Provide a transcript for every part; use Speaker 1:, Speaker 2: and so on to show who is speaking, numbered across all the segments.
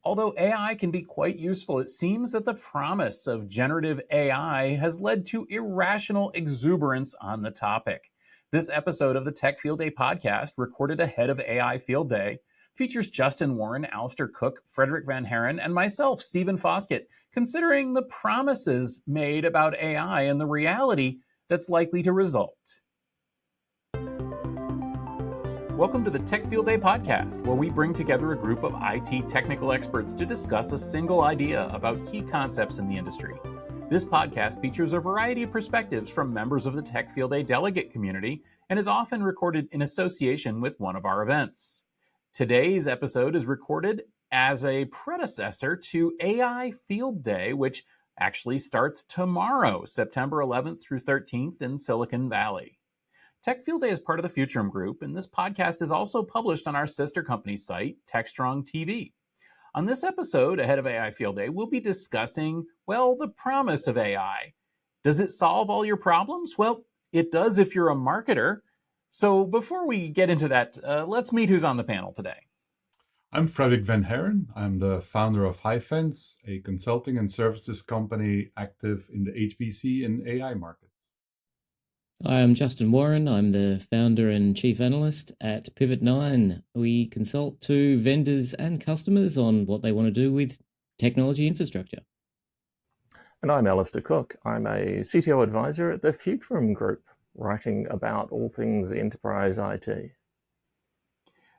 Speaker 1: Although AI can be quite useful, it seems that the promise of generative AI has led to irrational exuberance on the topic. This episode of the Tech Field Day podcast, recorded ahead of AI Field Day, features Justin Warren, Alastair Cooke, Frederic van Haren, and myself, Stephen Foskett, considering the promises made about AI and the reality that's likely to result. Welcome to the Tech Field Day podcast, where we bring together a group of IT technical experts to discuss a single idea about key concepts in the industry. This podcast features a variety of perspectives from members of the Tech Field Day delegate community and is often recorded in association with one of our events. Today's episode is recorded as a predecessor to AI Field Day, which actually starts tomorrow, September 11th through 13th in Silicon Valley. Tech Field Day is part of the Futurum Group, and this podcast is also published on our sister company site, TechStrong TV. On this episode, ahead of AI Field Day, we'll be discussing, the promise of AI. Does it solve all your problems? Well, it does if you're a marketer. So before we get into that, let's meet who's on the panel today.
Speaker 2: I'm Frederic van Haren. I'm the founder of HiFence, a consulting and services company active in the HPC and AI markets.
Speaker 3: Hi, I'm Justin Warren. I'm the founder and chief analyst at Pivot9. We consult to vendors and customers on what they want to do with technology infrastructure.
Speaker 4: And I'm Alastair Cooke. I'm a CTO advisor at the Futurum Group, writing about all things enterprise IT.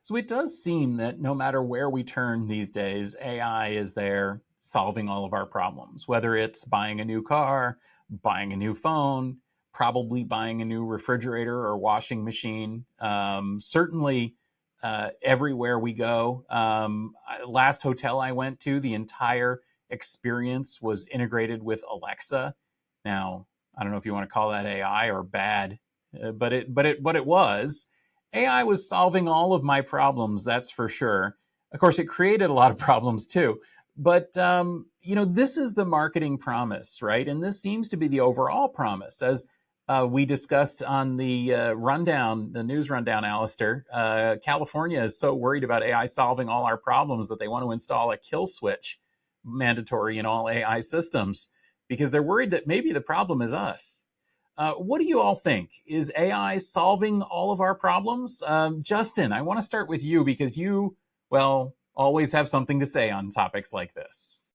Speaker 1: So it does seem that no matter where we turn these days, AI is there solving all of our problems, whether it's buying a new car, buying a new phone, probably buying a new refrigerator or washing machine. Certainly everywhere we go. Last hotel I went to, the entire experience was integrated with Alexa. Now, I don't know if you want to call that AI or bad, but it was. AI was solving all of my problems, that's for sure. Of course, it created a lot of problems too. But, this is the marketing promise, right? And this seems to be the overall promise. As we discussed on the news rundown, Alastair, California is so worried about AI solving all our problems that they want to install a kill switch mandatory in all AI systems because they're worried that maybe the problem is us. What do you all think? Is AI solving all of our problems? Justin, I want to start with you because you, always have something to say on topics like this.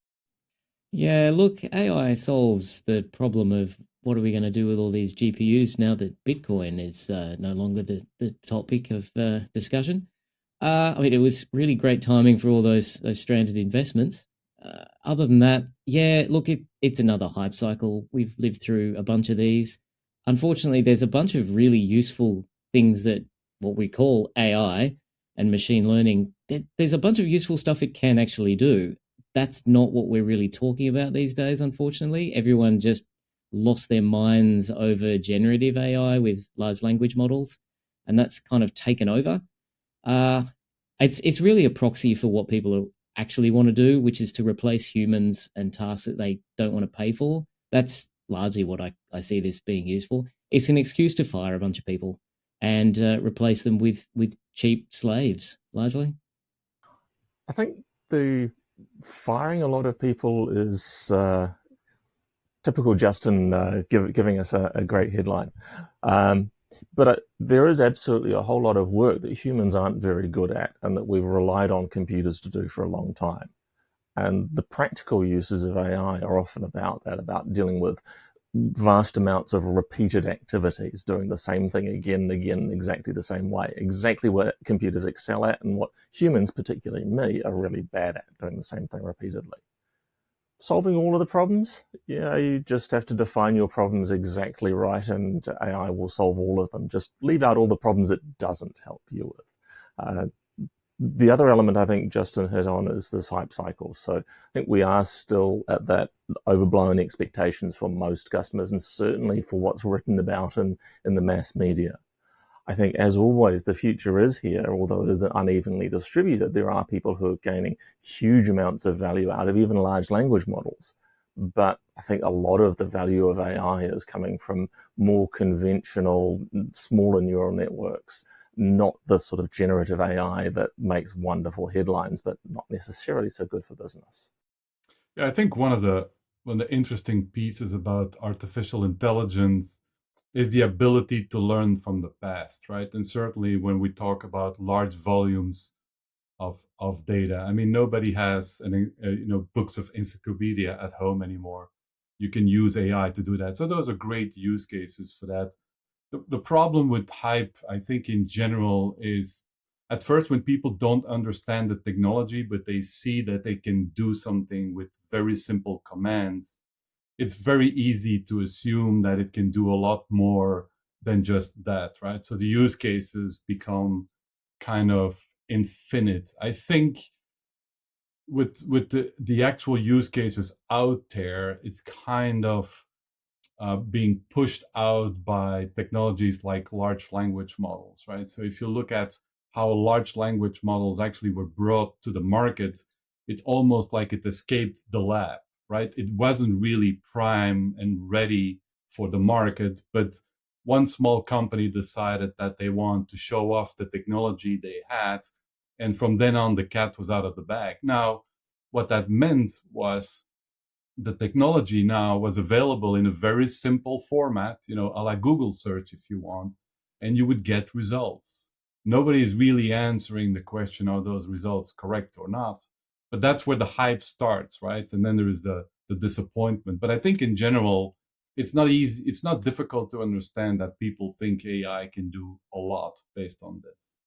Speaker 3: Yeah, look, AI solves the problem of what are we going to do with all these GPUs now that Bitcoin is no longer the topic of discussion. It was really great timing for all those stranded investments. Other than that, it's another hype cycle. We've lived through a bunch of these. Unfortunately, there's a bunch of really useful things that what we call AI and machine learning, there's a bunch of useful stuff it can actually do. That's not what we're really talking about these days, unfortunately. Everyone just lost their minds over generative AI with large language models, and that's kind of taken over. It's really a proxy for what people actually want to do, which is to replace humans and tasks that they don't want to pay for. That's largely what I see this being used for. It's an excuse to fire a bunch of people and replace them with cheap slaves, largely.
Speaker 4: I think the firing a lot of people is typical Justin giving us a great headline. But there is absolutely a whole lot of work that humans aren't very good at and that we've relied on computers to do for a long time. And the practical uses of AI are often about that, about dealing with vast amounts of repeated activities, doing the same thing again and again, exactly the same way, exactly what computers excel at and what humans, particularly me, are really bad at, doing the same thing repeatedly. Solving all of the problems? Yeah, you just have to define your problems exactly right and AI will solve all of them. Just leave out all the problems it doesn't help you with. The other element I think Justin hit on is this hype cycle. So I think we are still at that overblown expectations for most customers and certainly for what's written about in the mass media. I think, as always, the future is here, although it is unevenly distributed. There are people who are gaining huge amounts of value out of even large language models. But I think a lot of the value of AI is coming from more conventional, smaller neural networks, not the sort of generative AI that makes wonderful headlines, but not necessarily so good for business.
Speaker 2: Yeah, I think one of the interesting pieces about artificial intelligence is the ability to learn from the past, right? And certainly when we talk about large volumes of data, I mean, nobody has books of encyclopedia at home anymore. You can use AI to do that. So those are great use cases for that. The problem with hype, I think, in general, is at first when people don't understand the technology, but they see that they can do something with very simple commands, it's very easy to assume that it can do a lot more than just that, right? So the use cases become kind of infinite. I think with the actual use cases out there, it's kind of being pushed out by technologies like large language models, right? So if you look at how large language models actually were brought to the market, it's almost like it escaped the lab, right? It wasn't really prime and ready for the market, but one small company decided that they want to show off the technology they had. And from then on, the cat was out of the bag. Now, what that meant was the technology now was available in a very simple format, a la Google search if you want, and you would get results. Nobody is really answering the question, are those results correct or not? But that's where the hype starts, right? And then there is the disappointment. But I think in general, it's not easy. It's not difficult to understand that people think AI can do a lot based on this.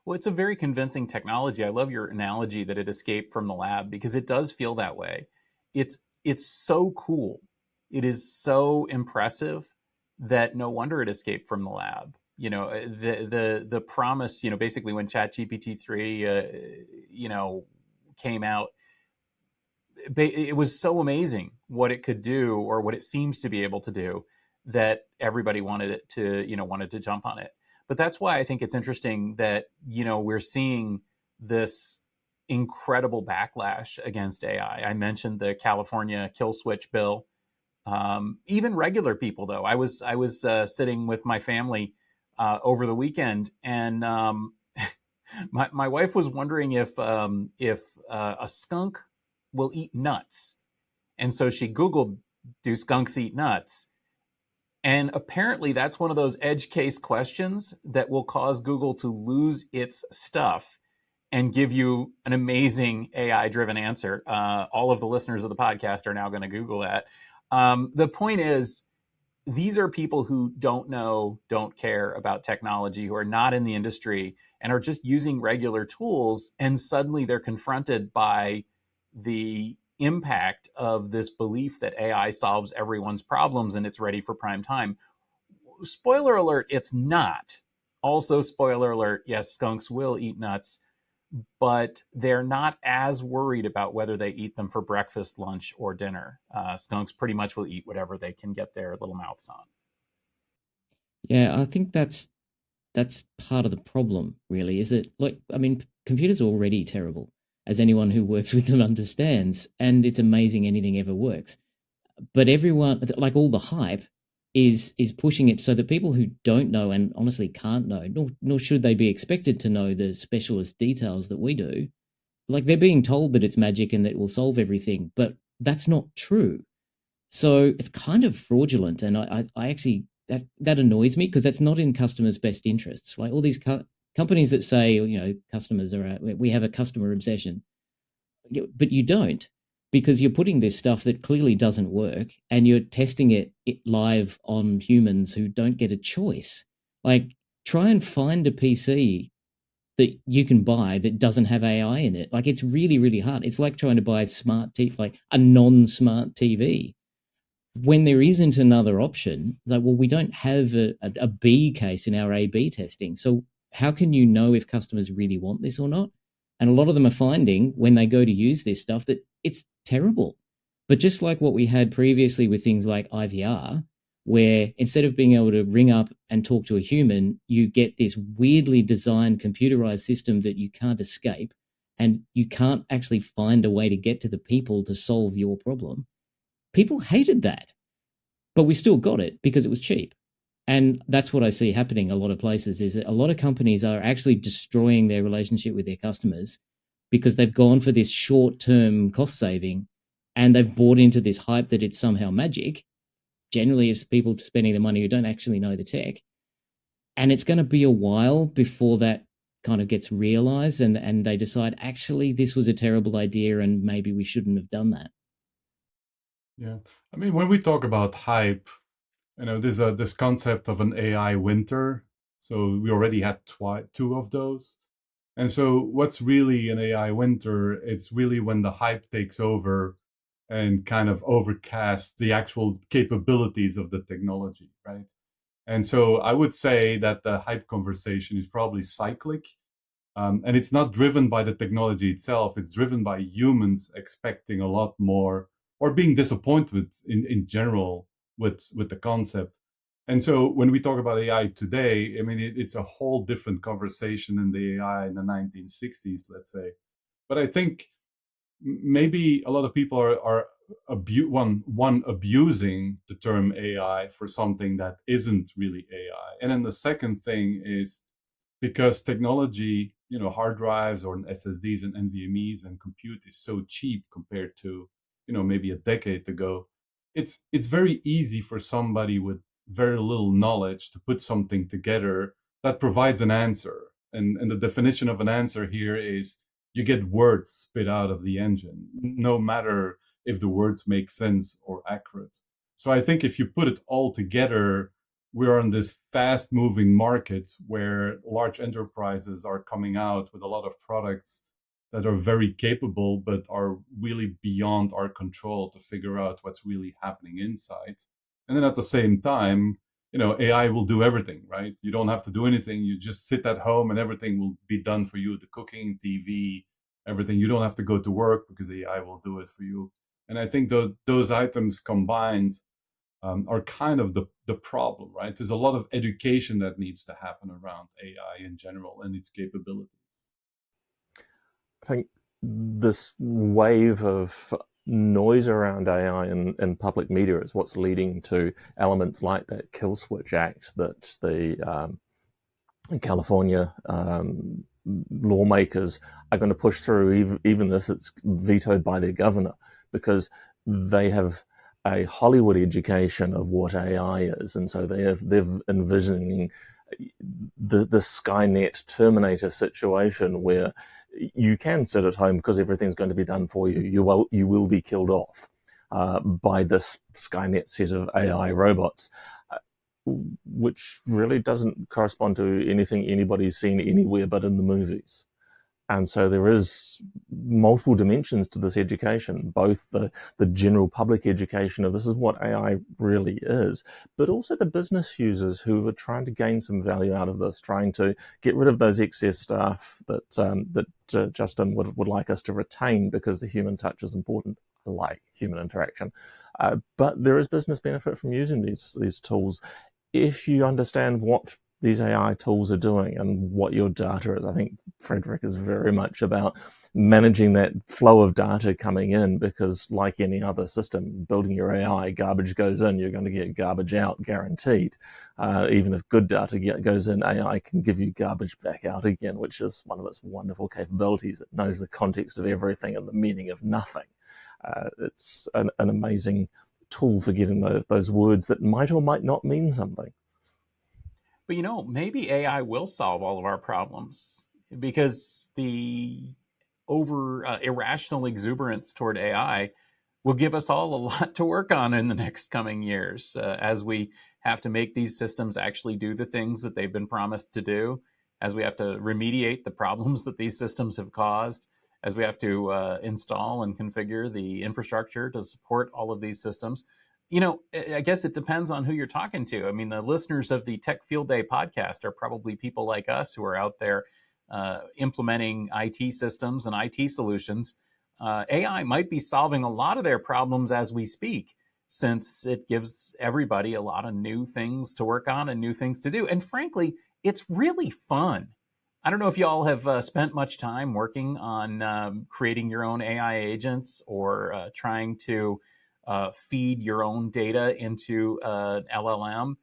Speaker 1: Well, it's a very convincing technology. I love your analogy that it escaped from the lab because it does feel that way. It's so cool. It is so impressive that no wonder it escaped from the lab. The promise, basically when ChatGPT 3 came out, it was so amazing what it could do, or what it seems to be able to do, that everybody wanted to jump on it. But that's why I think it's interesting that we're seeing this incredible backlash against AI. I mentioned the California kill switch bill. Even regular people, though, I was sitting with my family over the weekend, and my wife was wondering if a skunk will eat nuts, and so she Googled, "Do skunks eat nuts?" And apparently that's one of those edge case questions that will cause Google to lose its stuff and give you an amazing AI driven answer. All of the listeners of the podcast are now going to Google that. The point is, these are people who don't know, don't care about technology, who are not in the industry and are just using regular tools. And suddenly they're confronted by the impact of this belief that AI solves everyone's problems and it's ready for prime time. Spoiler alert, it's not. Also, spoiler alert, yes, skunks will eat nuts, but they're not as worried about whether they eat them for breakfast, lunch, or dinner. Skunks pretty much will eat whatever they can get their little mouths on.
Speaker 3: Yeah, I think that's part of the problem, really. Is it computers are already terrible, as anyone who works with them understands, and it's amazing anything ever works. But everyone, like all the hype, is pushing it so that people who don't know and honestly can't know, nor should they be expected to know the specialist details that we do, like they're being told that it's magic and that it will solve everything, but that's not true. So it's kind of fraudulent, and I actually that annoys me because that's not in customers' best interests. Like all these companies that say, customers are we have a customer obsession, but you don't, because you're putting this stuff that clearly doesn't work and you're testing it live on humans who don't get a choice. Like try and find a PC that you can buy that doesn't have AI in it. Like it's really, really hard. It's like trying to buy a smart TV, like a non-smart TV, when there isn't another option. It's like, well, we don't have a B case in our A/B testing. So how can you know if customers really want this or not? And a lot of them are finding when they go to use this stuff that it's terrible. But just like what we had previously with things like IVR, where instead of being able to ring up and talk to a human, you get this weirdly designed computerized system that you can't escape, and you can't actually find a way to get to the people to solve your problem. People hated that, but we still got it because it was cheap. And that's what I see happening a lot of places, is that a lot of companies are actually destroying their relationship with their customers because they've gone for this short-term cost saving, and they've bought into this hype that it's somehow magic. Generally, it's people spending the money who don't actually know the tech. And it's going to be a while before that kind of gets realized, and they decide, actually, this was a terrible idea and maybe we shouldn't have done that.
Speaker 2: Yeah. I mean, when we talk about hype, there's this concept of an AI winter. So we already had two of those. And so what's really an AI winter? It's really when the hype takes over and kind of overcasts the actual capabilities of the technology, right? And so I would say that the hype conversation is probably cyclic. And it's not driven by the technology itself. It's driven by humans expecting a lot more, or being disappointed in general with the concept. And so when we talk about AI today, I mean, it's a whole different conversation than the AI in the 1960s, let's say. But I think maybe a lot of people are abusing the term AI for something that isn't really AI. And then the second thing is, because technology, hard drives or SSDs and NVMEs and compute is so cheap compared to, maybe a decade ago, it's very easy for somebody with very little knowledge to put something together that provides an answer. And the definition of an answer here is you get words spit out of the engine, no matter if the words make sense or accurate. So I think if you put it all together, we're in this fast moving market where large enterprises are coming out with a lot of products that are very capable, but are really beyond our control to figure out what's really happening inside. And then at the same time, AI will do everything, right? You don't have to do anything. You just sit at home and everything will be done for you. The cooking, TV, everything. You don't have to go to work because AI will do it for you. And I think those items combined are kind of the problem, right? There's a lot of education that needs to happen around AI in general and its capabilities.
Speaker 4: I think this wave of noise around AI in public media is what's leading to elements like that Kill Switch Act that the California lawmakers are going to push through, even if it's vetoed by their governor, because they have a Hollywood education of what AI is, and so they're envisioning the Skynet Terminator situation where you can sit at home because everything's going to be done for you. You will be killed off by this Skynet set of AI robots, which really doesn't correspond to anything anybody's seen anywhere but in the movies. And so there is multiple dimensions to this education, both the general public education of this is what AI really is, but also the business users who are trying to gain some value out of this, trying to get rid of those excess staff that Justin would like us to retain because the human touch is important, like human interaction. But there is business benefit from using these tools if you understand what these AI tools are doing and what your data is. I think Frederic is very much about managing that flow of data coming in, because like any other system, building your AI, garbage goes in, you're going to get garbage out, guaranteed. Even if good data goes in, AI can give you garbage back out again, which is one of its wonderful capabilities. It knows the context of everything and the meaning of nothing. It's an amazing tool for getting those words that might or might not mean something.
Speaker 1: But maybe AI will solve all of our problems, because the irrational exuberance toward AI will give us all a lot to work on in the next coming years, as we have to make these systems actually do the things that they've been promised to do, as we have to remediate the problems that these systems have caused, as we have to install and configure the infrastructure to support all of these systems. I guess it depends on who you're talking to. I mean, the listeners of the Tech Field Day podcast are probably people like us who are out there implementing IT systems and IT solutions. AI might be solving a lot of their problems as we speak, since it gives everybody a lot of new things to work on and new things to do. And frankly, it's really fun. I don't know if y'all have spent much time working on creating your own AI agents, or trying to feed your own data into an LLM.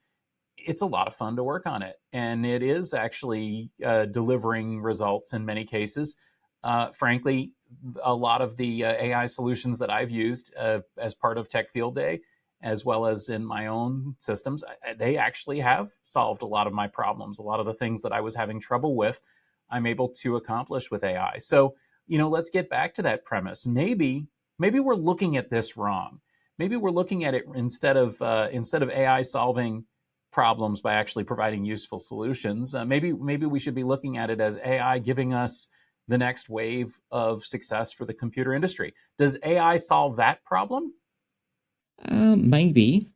Speaker 1: it's a lot of fun to work on it, and it is actually delivering results in many cases. Frankly, a lot of the AI solutions that I've used as part of Tech Field Day, as well as in my own systems, they actually have solved a lot of my problems. A lot of the things that I was having trouble with, I'm able to accomplish with AI. So, let's get back to that premise. Maybe we're looking at this wrong. Maybe we're looking at it instead of AI solving problems by actually providing useful solutions. Maybe we should be looking at it as AI giving us the next wave of success for the computer industry. Does AI solve that problem?
Speaker 3: Maybe.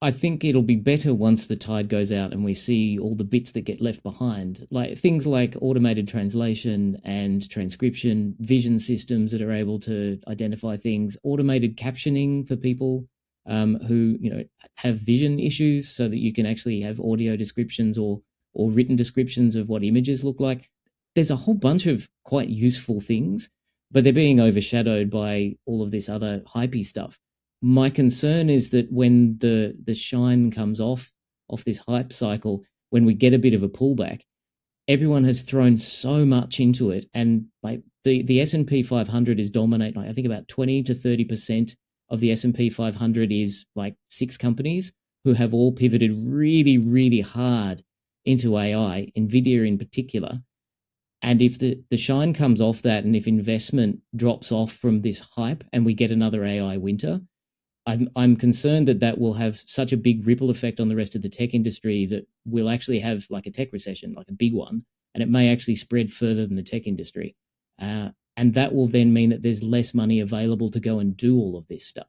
Speaker 3: I think it'll be better once the tide goes out and we see all the bits that get left behind, like things like automated translation and transcription, vision systems that are able to identify things, automated captioning for people who have vision issues, so that you can actually have audio descriptions or written descriptions of what images look like. There's a whole bunch of quite useful things, but they're being overshadowed by all of this other hypey stuff. My concern is that when the shine comes off this hype cycle, when we get a bit of a pullback, everyone has thrown so much into it, and like the S&P 500 is dominate. Like, I think about 20 to 30% of the S&P 500 is like 6 companies who have all pivoted really, really hard into AI, Nvidia in particular. And if the shine comes off that, and if investment drops off from this hype and we get another AI winter, I'm concerned that will have such a big ripple effect on the rest of the tech industry that we'll actually have like a tech recession, like a big one, and it may actually spread further than the tech industry. And that will then mean that there's less money available to go and do all of this stuff.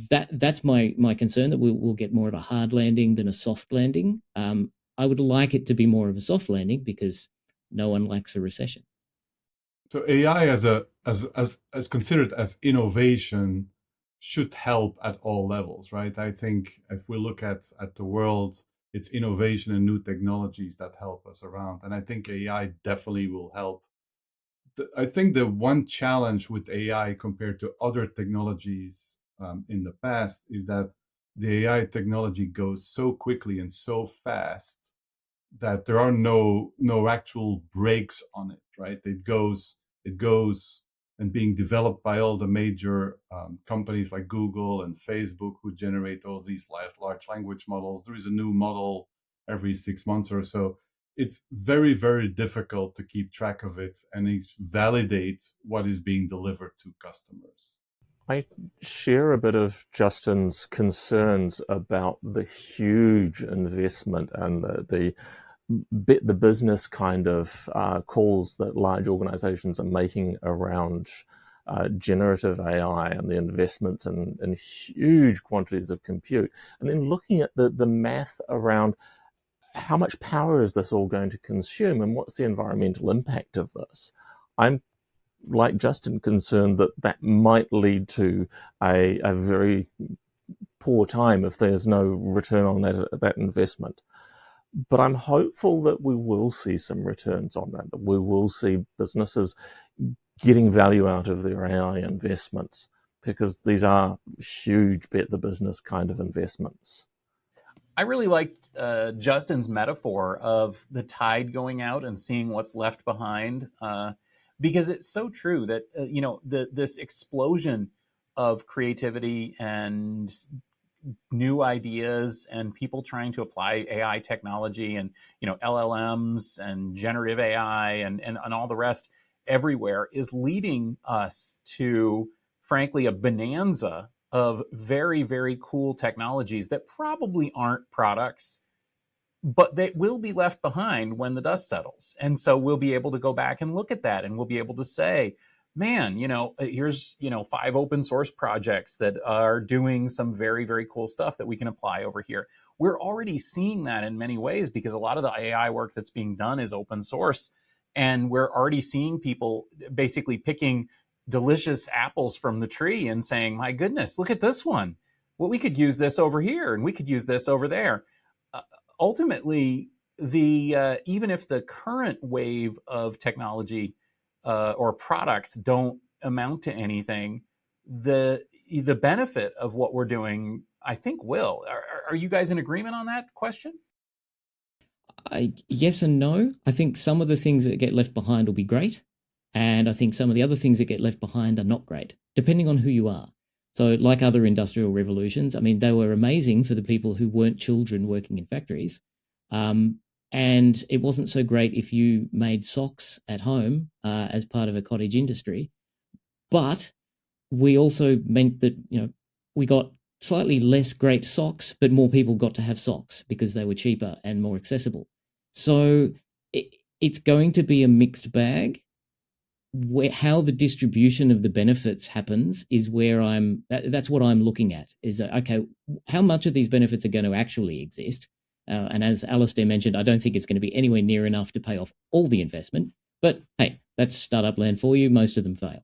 Speaker 3: That's my concern, that we'll get more of a hard landing than a soft landing. I would like it to be more of a soft landing, because no one likes a recession.
Speaker 2: So AI as considered as innovation should help at all levels, right? I think if we look at the world, it's innovation and new technologies that help us around. And I think AI definitely will help. I think the one challenge with AI compared to other technologies in the past is that the AI technology goes so quickly and so fast that there are no actual brakes on it, right? It goes and being developed by all the major companies like Google and Facebook, who generate all these large language models. There is a new model every 6 months or so. It's very, very difficult to keep track of it and validate what is being delivered to customers.
Speaker 4: I share a bit of Justin's concerns about the huge investment and the business kind of calls that large organizations are making around generative AI and the investments in huge quantities of compute, and then looking at the math around how much power is this all going to consume and what's the environmental impact of this. I'm, like Justin, concerned that might lead to a very poor time if there's no return on that investment. But I'm hopeful that we will see some returns on that we will see businesses getting value out of their AI investments, because these are huge bet the business kind of investments.
Speaker 1: I really liked Justin's metaphor of the tide going out and seeing what's left behind, because it's so true that this explosion of creativity and new ideas and people trying to apply AI technology and LLMs and generative AI and all the rest everywhere is leading us to, frankly, a bonanza of very, very cool technologies that probably aren't products, but they will be left behind when the dust settles. And so we'll be able to go back and look at that, and we'll be able to say, man, here's 5 open source projects that are doing some very, very cool stuff that we can apply over here. We're already seeing that in many ways, because a lot of the AI work that's being done is open source, and we're already seeing people basically picking delicious apples from the tree and saying, my goodness, look at this one. Well, we could use this over here, and we could use this over there. Ultimately, even if the current wave of technology or products don't amount to anything, the benefit of what we're doing, I think, will. Are you guys in agreement on that question?
Speaker 3: Yes and no. I think some of the things that get left behind will be great. And I think some of the other things that get left behind are not great, depending on who you are. So, like other industrial revolutions, I mean, they were amazing for the people who weren't children working in factories. And it wasn't so great if you made socks at home as part of a cottage industry. But we also meant that, we got slightly less great socks, but more people got to have socks because they were cheaper and more accessible. So it's going to be a mixed bag. How the distribution of the benefits happens is where that's what I'm looking at is, okay, how much of these benefits are going to actually exist? And as Alastair mentioned, I don't think it's going to be anywhere near enough to pay off all the investment. But hey, that's startup land for you. Most of them fail.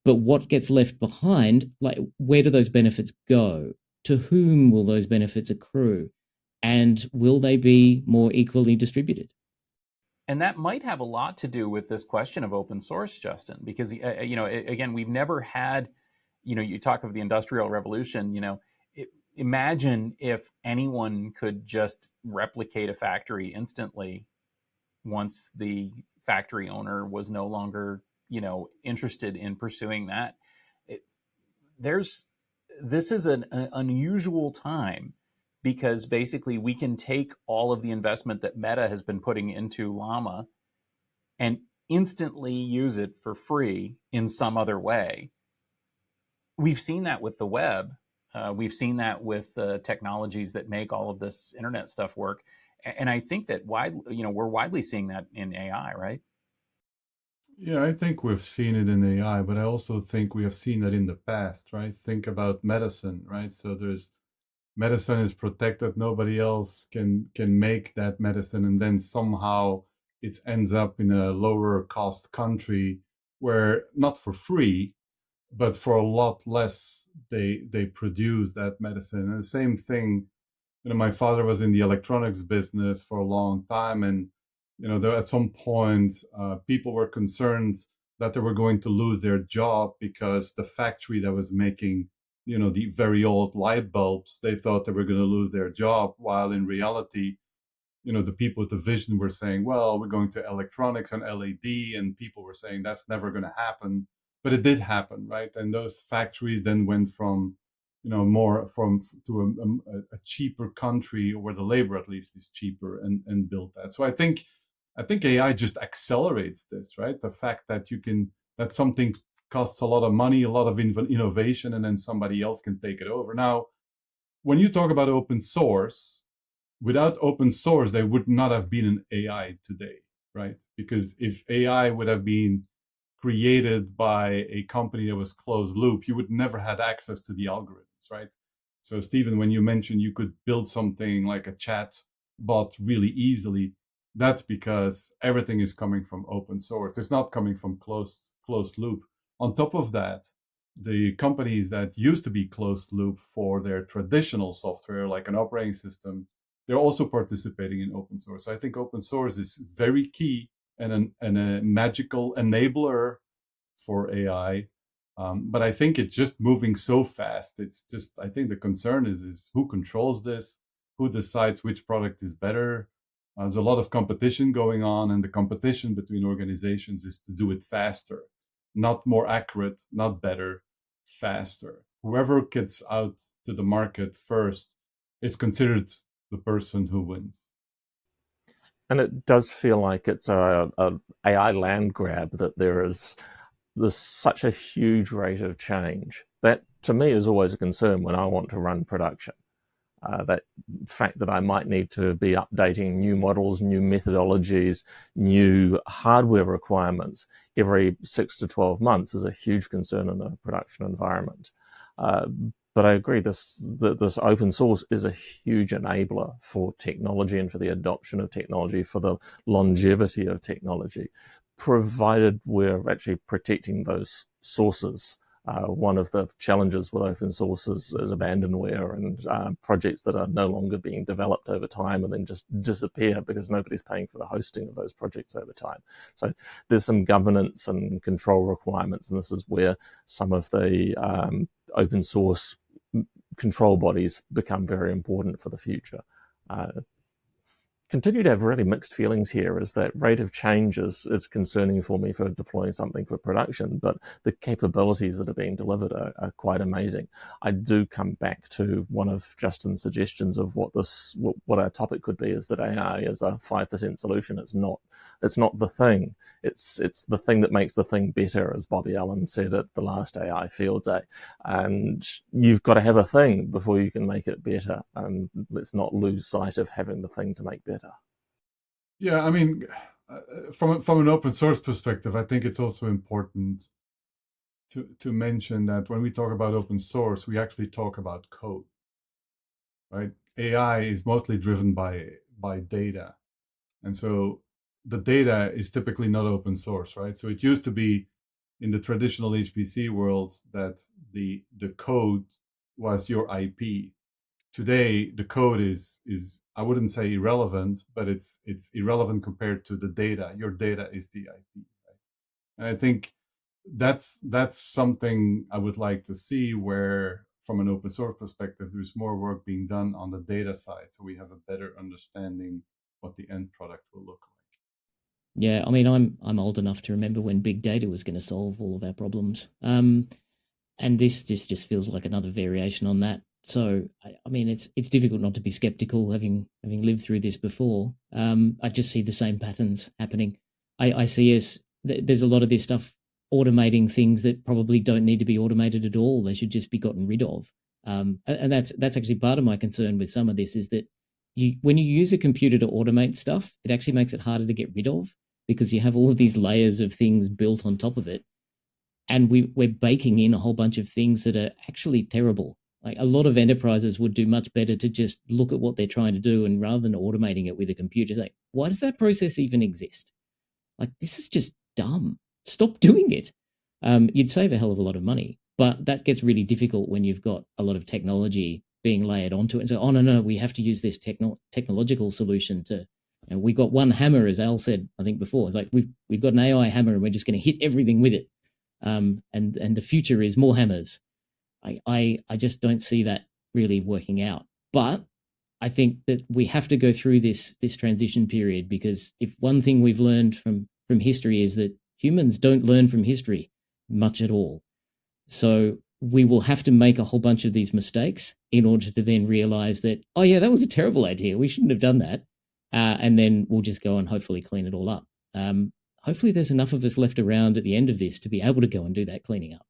Speaker 3: But what gets left behind, like where do those benefits go? To whom will those benefits accrue? And will they be more equally distributed?
Speaker 1: And that might have a lot to do with this question of open source, Justin, because, again, we've never had, you talk of the Industrial Revolution, imagine if anyone could just replicate a factory instantly once the factory owner was no longer, interested in pursuing that. This is an unusual time because basically we can take all of the investment that Meta has been putting into Llama and instantly use it for free in some other way. We've seen that with the web. We've seen that with the technologies that make all of this internet stuff work. And I think that we're widely seeing that in AI, right?
Speaker 2: Yeah, I think we've seen it in AI, but I also think we have seen that in the past, right? Think about medicine, right? So there's medicine is protected, nobody else can make that medicine, and then somehow it ends up in a lower cost country where not for free, but for a lot less they produce that medicine. And the same thing, my father was in the electronics business for a long time, and there at some point people were concerned that they were going to lose their job because the factory that was making the very old light bulbs, they thought they were going to lose their job, while in reality the people with the vision were saying, well, we're going to electronics and LED, and people were saying that's never going to happen, but it did happen, right? And those factories then went from more from to a cheaper country where the labor at least is cheaper, and built that. So I think AI just accelerates this, right? The fact that that something costs a lot of money, a lot of innovation, and then somebody else can take it over. Now, when you talk about open source, without open source, there would not have been an AI today, right? Because if AI would have been created by a company that was closed loop, you would never had access to the algorithms, right? So Stephen, when you mentioned you could build something like a chat bot really easily, that's because everything is coming from open source. It's not coming from closed loop. On top of that, the companies that used to be closed loop for their traditional software, like an operating system, they're also participating in open source. So I think open source is very key and a magical enabler for AI. But I think it's just moving so fast. It's just, I think the concern is who controls this, who decides which product is better. There's a lot of competition going on, and the competition between organizations is to do it faster, not more accurate, not better, faster. Whoever gets out to the market first is considered the person who wins.
Speaker 4: And it does feel like it's a AI land grab, that there's such a huge rate of change. That to me is always a concern when I want to run production. That fact that I might need to be updating new models, new methodologies, new hardware requirements every 6 to 12 months is a huge concern in a production environment. But I agree, this open source is a huge enabler for technology and for the adoption of technology, for the longevity of technology, provided we're actually protecting those sources. One of the challenges with open source is abandonware and projects that are no longer being developed over time and then just disappear because nobody's paying for the hosting of those projects over time. So there's some governance and control requirements, and this is where some of the open source control bodies become very important for the future. Continue to have really mixed feelings here, is that rate of change is concerning for me for deploying something for production, but the capabilities that are being delivered are quite amazing. I do come back to one of Justin's suggestions of what our topic could be, is that AI is a 5% solution. It's not the thing. It's the thing that makes the thing better, as Bobby Allen said at the last AI Field Day. And you've got to have a thing before you can make it better. And let's not lose sight of having the thing to make better.
Speaker 2: Yeah, I mean, from an open source perspective, I think it's also important to mention that when we talk about open source, we actually talk about code, right? AI is mostly driven by data, and so the data is typically not open source, right? So it used to be in the traditional HPC world that the code was your IP. Today, the code is I wouldn't say irrelevant, but it's irrelevant compared to the data. Your data is the IP, right? And I think that's something I would like to see, where from an open source perspective, there's more work being done on the data side, so we have a better understanding what the end product will look like.
Speaker 3: Yeah, I mean, I'm old enough to remember when big data was going to solve all of our problems. And this just feels like another variation on that. So I mean, it's difficult not to be skeptical, having lived through this before. I just see the same patterns happening. I see there's a lot of this stuff automating things that probably don't need to be automated at all. They should just be gotten rid of. And that's actually part of my concern with some of this, is that when you use a computer to automate stuff, it actually makes it harder to get rid of, because you have all of these layers of things built on top of it. And we're baking in a whole bunch of things that are actually terrible. Like, a lot of enterprises would do much better to just look at what they're trying to do, and rather than automating it with a computer, say, why does that process even exist? Like, this is just dumb. Stop doing it. You'd save a hell of a lot of money, but that gets really difficult when you've got a lot of technology being layered onto it. And so, oh no, we have to use this technological solution to. We got one hammer, as Al said, I think before. It's like we've got an AI hammer, and we're just going to hit everything with it. And the future is more hammers. I just don't see that really working out. But I think that we have to go through this transition period, because if one thing we've learned from history is that humans don't learn from history much at all. So we will have to make a whole bunch of these mistakes in order to then realize that, oh yeah, that was a terrible idea. We shouldn't have done that. And then we'll just go and hopefully clean it all up. Hopefully there's enough of us left around at the end of this to be able to go and do that cleaning up.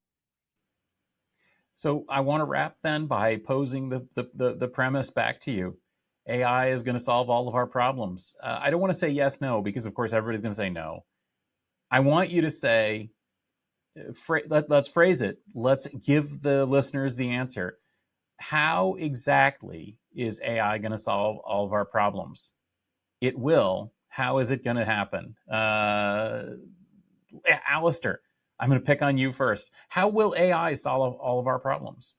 Speaker 1: So I want to wrap then by posing the premise back to you. AI is going to solve all of our problems. I don't want to say yes, no, because of course everybody's going to say no. I want you to say, let's phrase it. Let's give the listeners the answer. How exactly is AI going to solve all of our problems? It will. How is it going to happen? Alastair, I'm going to pick on you first. How will AI solve all of our problems?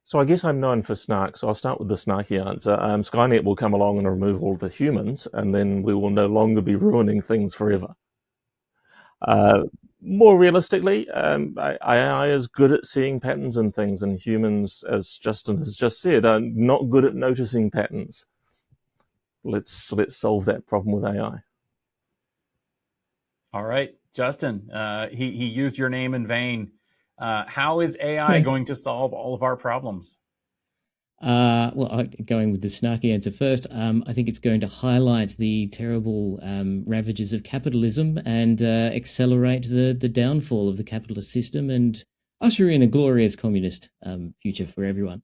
Speaker 4: So I guess I'm known for snark, so I'll start with the snarky answer. Skynet will come along and remove all the humans, and then we will no longer be ruining things forever. More realistically, AI is good at seeing patterns in things, and humans, as Justin has just said, are not good at noticing patterns. Let's solve that problem with AI.
Speaker 1: All right, Justin, he used your name in vain. How is AI going to solve all of our problems?
Speaker 3: Well, going with the snarky answer first, I think it's going to highlight the terrible ravages of capitalism and accelerate the downfall of the capitalist system, and usher in a glorious communist future for everyone.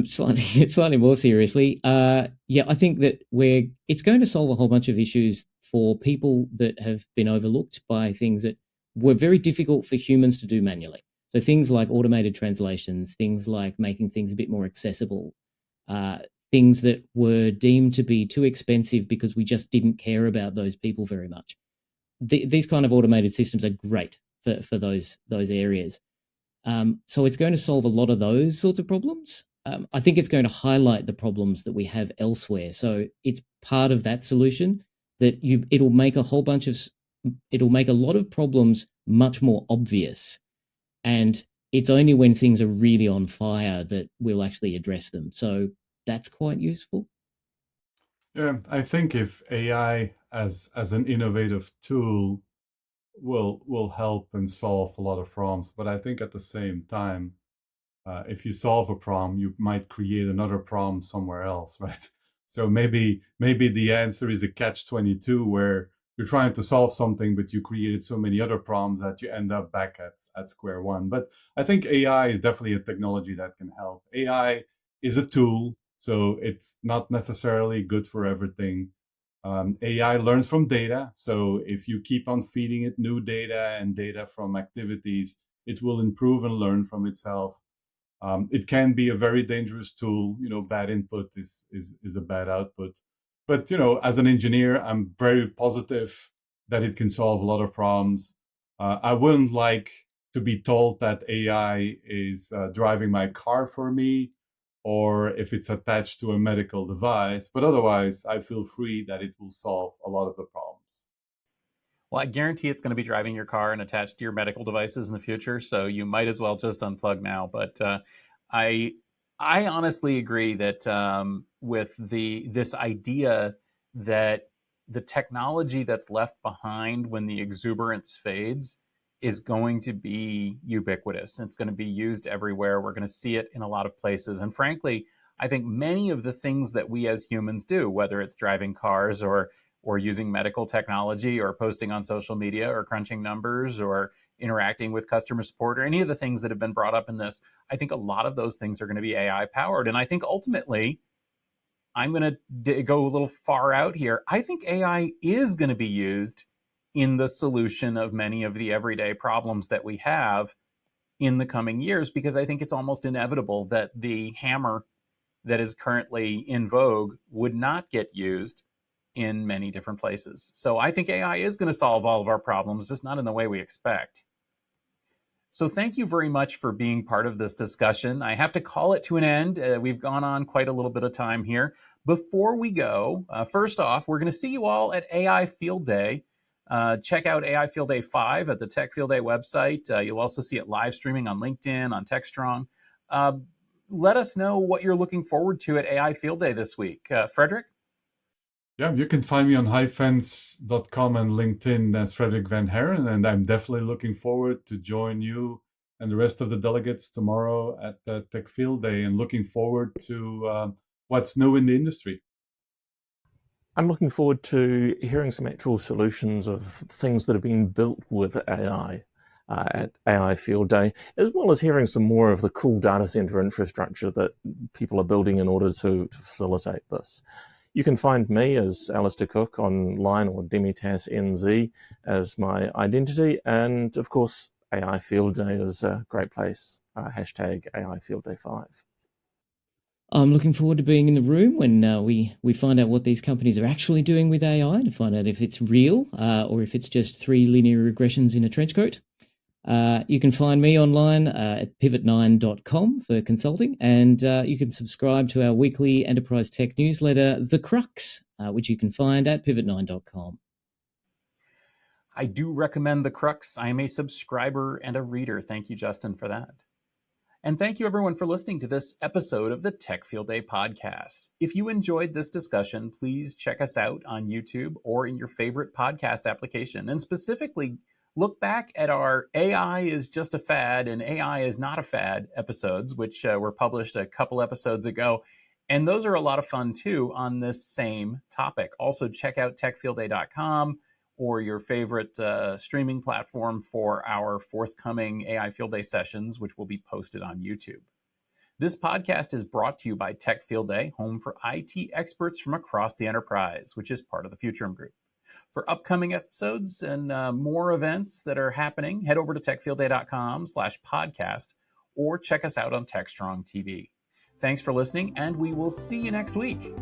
Speaker 3: Slightly more seriously, yeah, I think that it's going to solve a whole bunch of issues for people that have been overlooked by things that were very difficult for humans to do manually. So things like automated translations, things like making things a bit more accessible, things that were deemed to be too expensive because we just didn't care about those people very much. These kind of automated systems are great for those areas. So it's going to solve a lot of those sorts of problems. I think it's going to highlight the problems that we have elsewhere. So it's part of that solution that it'll make a lot of problems much more obvious. And it's only when things are really on fire that we'll actually address them. So that's quite useful.
Speaker 2: Yeah, I think if AI as an innovative tool will help and solve a lot of problems, but I think at the same time, if you solve a problem, you might create another problem somewhere else, right? So maybe the answer is a catch-22 where you're trying to solve something, but you created so many other problems that you end up back at square one. But I think AI is definitely a technology that can help. AI is a tool, so it's not necessarily good for everything. AI learns from data, so if you keep on feeding it new data and data from activities, it will improve and learn from itself. It can be a very dangerous tool. Bad input is a bad output. But as an engineer, I'm very positive that it can solve a lot of problems. I wouldn't like to be told that AI is driving my car for me, or if it's attached to a medical device. But otherwise, I feel free that it will solve a lot of the problems.
Speaker 1: Well, I guarantee it's going to be driving your car and attached to your medical devices in the future, so you might as well just unplug now. But I I honestly agree that with this idea that the technology that's left behind when the exuberance fades is going to be ubiquitous. It's going to be used everywhere. We're going to see it in a lot of places. And frankly, I think many of the things that we as humans do, whether it's driving cars or using medical technology or posting on social media or crunching numbers or interacting with customer support or any of the things that have been brought up in this, I think a lot of those things are going to be AI powered. And I think ultimately, I'm going to go a little far out here. I think AI is going to be used in the solution of many of the everyday problems that we have in the coming years, because I think it's almost inevitable that the hammer that is currently in vogue would not get used in many different places. So I think AI is going to solve all of our problems, just not in the way we expect. So thank you very much for being part of this discussion. I have to call it to an end. We've gone on quite a little bit of time here. Before we go, first off, we're going to see you all at AI Field Day. Check out AI Field Day 5 at the Tech Field Day website. You'll also see it live streaming on LinkedIn, on TechStrong. Let us know what you're looking forward to at AI Field Day this week. Frederic?
Speaker 2: Yeah, you can find me on highfence.com and LinkedIn as Frederic van Haren, and I'm definitely looking forward to join you and the rest of the delegates tomorrow at the Tech Field Day, and looking forward to what's new in the industry.
Speaker 4: I'm looking forward to hearing some actual solutions of things that have been built with AI at AI Field Day, as well as hearing some more of the cool data center infrastructure that people are building in order to facilitate this. You can find me as Alastair Cooke online, or Demitas NZ as my identity. And of course, AI Field Day is a great place. Hashtag AI Field Day 5.
Speaker 3: I'm looking forward to being in the room when we find out what these companies are actually doing with AI, to find out if it's real or if it's just 3 linear regressions in a trench coat. You can find me online at pivot9.com for consulting, and you can subscribe to our weekly enterprise tech newsletter, The Crux, which you can find at pivot9.com.
Speaker 1: I do recommend The Crux. I am a subscriber and a reader. Thank you, Justin, for that. And thank you, everyone, for listening to this episode of the Tech Field Day podcast. If you enjoyed this discussion, please check us out on YouTube or in your favorite podcast application. And specifically, look back at our AI is just a fad and AI is not a fad episodes, which were published a couple episodes ago. And those are a lot of fun, too, on this same topic. Also, check out techfieldday.com or your favorite streaming platform for our forthcoming AI Field Day sessions, which will be posted on YouTube. This podcast is brought to you by Tech Field Day, home for IT experts from across the enterprise, which is part of the Futurum Group. For upcoming episodes and more events that are happening, head over to techfieldday.com/podcast or check us out on TechStrong TV. Thanks for listening, and we will see you next week.